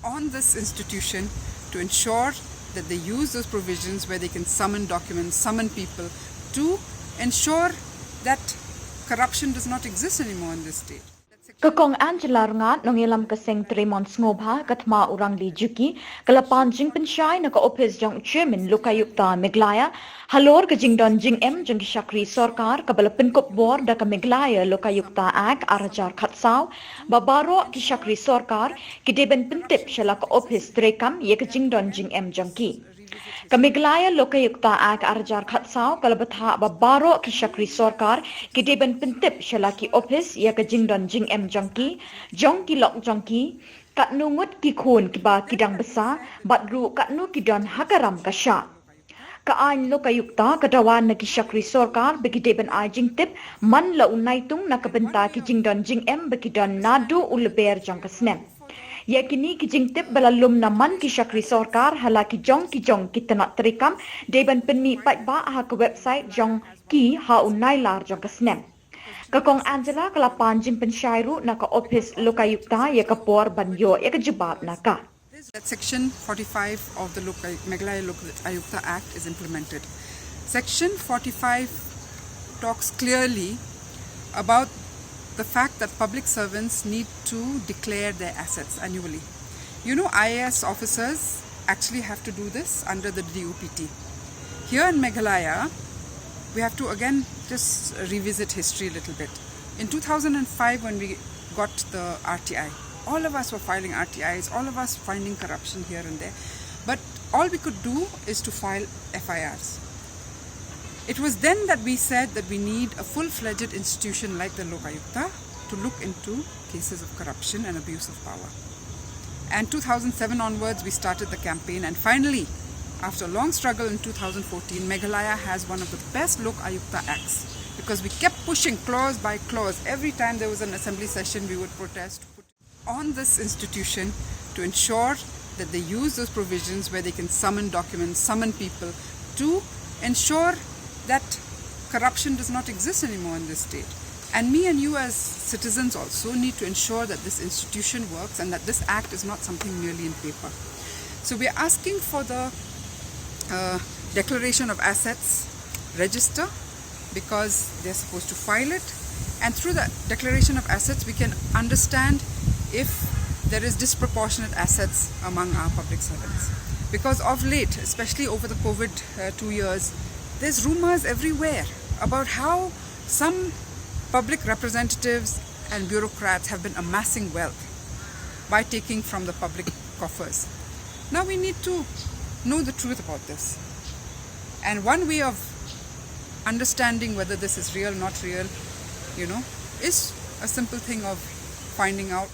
on this institution to ensure that they use those provisions where they can summon documents, summon people to ensure that corruption does not exist anymore in this state. Kakong Angela Rangat nongilam kaseng Tremon Ngobha katma urang li juki kalapan jing pensyai na ka office jong chairman Lukayukta Meghalaya halor ka Jingdon jing Shakri Sorkar kabala pinkop board da ka Meghalaya Lukayukta Act arajar khatsau babaro ki Shakri Sorkar ki deben pintip shala ka office trekam ye ka Jingdon jangki Meghalaya Lokayukta Act arajar khatsau kalabatha babaro ki Shakri Sorkar ki deben pintip shala ki office ya ka Jingdon jangki jongki lok jongki katnungut ki khun ki ba kidang besa batru katnu ki don hakaram kasha Kaan Lokayukta kadawan na ki Shakri Sorkar bagi deben jingtip man la unai tung na kabenta ki Jingdon bagi don nadu ulber jong kasnem Yakini ki jingtip balalum naman ki Shakri Sorkar hala ki jong ki tanak terikam deban penmi pat ba ha ke website jong ki ha unai lar jong kasnem. Kakong Angela kalapan jing pensyairu na ka office Lokayukta ya ka por banyo ya ka jubab na ka. That section 45 of the Meghalaya Lokayukta Act is implemented. Section 45 talks clearly about the fact that public servants need to declare their assets annually. You know, IAS officers actually have to do this under the DOPT. Here in Meghalaya, we have to again just revisit history a little bit. In 2005, when we got the RTI, all of us were filing RTIs, all of us finding corruption here and there, but all we could do is to file FIRs. It was then that we said that we need a full-fledged institution like the Lokayukta to look into cases of corruption and abuse of power. And 2007 onwards, we started the campaign, and finally, after a long struggle in 2014, Meghalaya has one of the best Lokayukta acts because we kept pushing clause by clause. Every time there was an assembly session, we would protest on this institution to ensure that they use those provisions where they can summon documents, summon people to ensure that corruption does not exist anymore in this state. And me and you as citizens also need to ensure that this institution works and that this act is not something merely in paper. So we are asking for the declaration of assets register because they're supposed to file it, and through the declaration of assets we can understand if there is disproportionate assets among our public servants. Because of late, especially over the COVID 2 years, there's rumors everywhere about how some public representatives and bureaucrats have been amassing wealth by taking from the public coffers. Now we need to know the truth about this. And one way of understanding whether this is real, not real, is a simple thing of finding out